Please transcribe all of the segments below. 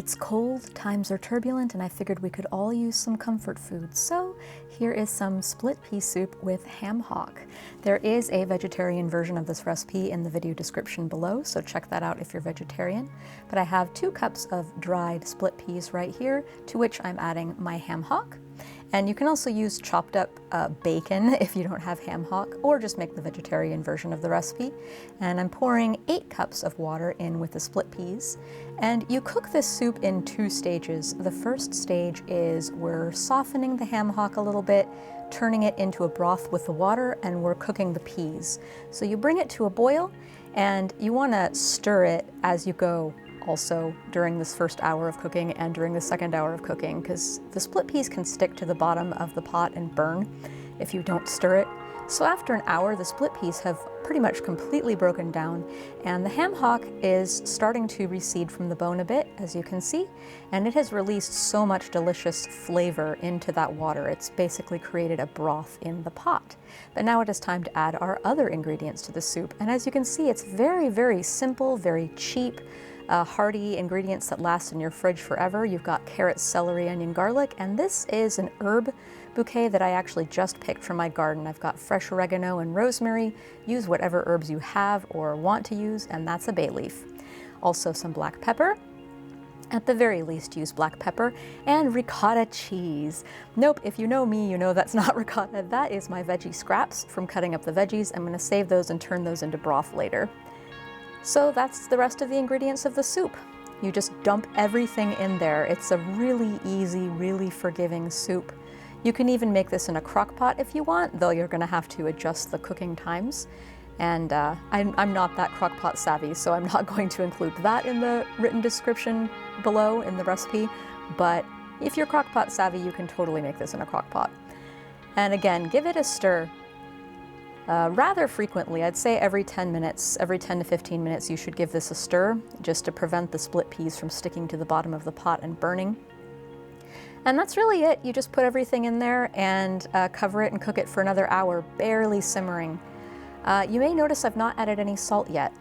It's cold, times are turbulent, and I figured we could all use some comfort food. So here is some split pea soup with ham hock. There is a vegetarian version of this recipe in the video description below, so check that out if you're vegetarian. But I have 2 cups of dried split peas right here, to which I'm adding my ham hock. And you can also use chopped up bacon if you don't have ham hock, or just make the vegetarian version of the recipe. And I'm pouring 8 cups of water in with the split peas. And you cook this soup in 2 stages. The first stage is we're softening the ham hock a little bit, turning it into a broth with the water, and we're cooking the peas. So you bring it to a boil, and you want to stir it as you go also during this first hour of cooking and during the second hour of cooking, because the split peas can stick to the bottom of the pot and burn if you don't stir it. So after an hour, the split peas have pretty much completely broken down, and the ham hock is starting to recede from the bone a bit, as you can see, and it has released so much delicious flavor into that water. It's basically created a broth in the pot. But now it is time to add our other ingredients to the soup, and as you can see, it's very, very simple, very cheap, hearty ingredients that last in your fridge forever. You've got carrots, celery, onion, garlic, and this is an herb bouquet that I actually just picked from my garden. I've got fresh oregano and rosemary. Use whatever herbs you have or want to use, and that's a bay leaf. Also some black pepper. At the very least, use black pepper, and ricotta cheese. Nope, if you know me, you know that's not ricotta. That is my veggie scraps from cutting up the veggies. I'm going to save those and turn those into broth later. So that's the rest of the ingredients of the soup. You just dump everything in there. It's a really easy, really forgiving soup. You can even make this in a crock pot if you want, though you're going to have to adjust the cooking times. And I'm not that crock pot savvy, so I'm not going to include that in the written description below in the recipe. But if you're crock pot savvy, you can totally make this in a crock pot. And again, give it a stir. Rather frequently. I'd say every 10 minutes, every 10 to 15 minutes, you should give this a stir, just to prevent the split peas from sticking to the bottom of the pot and burning. And that's really it. You just put everything in there and cover it and cook it for another hour, barely simmering. You may notice I've not added any salt yet.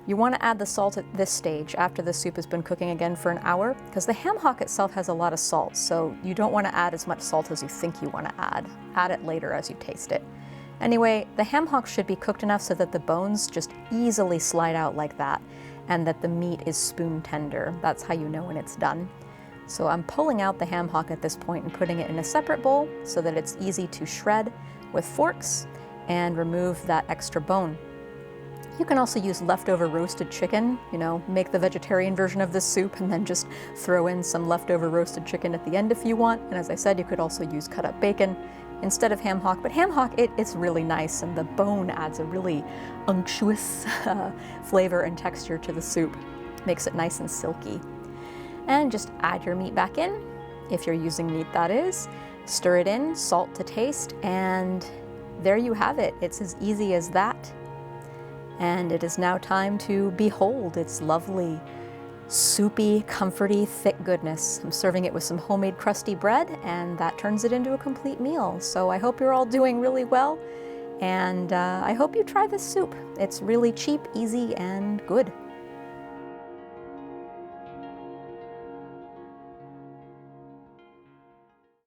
You want to add the salt at this stage, after the soup has been cooking again for an hour, because the ham hock itself has a lot of salt, so you don't want to add as much salt as you think you want to add. Add it later as you taste it. Anyway, the ham hock should be cooked enough so that the bones just easily slide out like that, and that the meat is spoon tender. That's how you know when it's done. So I'm pulling out the ham hock at this point and putting it in a separate bowl so that it's easy to shred with forks and remove that extra bone. You can also use leftover roasted chicken, make the vegetarian version of this soup and then just throw in some leftover roasted chicken at the end if you want. And as I said, you could also use cut up bacon instead of ham hock, but ham hock, it's really nice, and the bone adds a really unctuous flavor and texture to the soup. Makes it nice and silky. And just add your meat back in, if you're using meat that is. Stir it in, salt to taste, and there you have it. It's as easy as that. And it is now time to behold its lovely, soupy, comforty, thick goodness. I'm serving it with some homemade crusty bread, and that turns it into a complete meal. So I hope you're all doing really well, and I hope you try this soup. It's really cheap, easy, and good.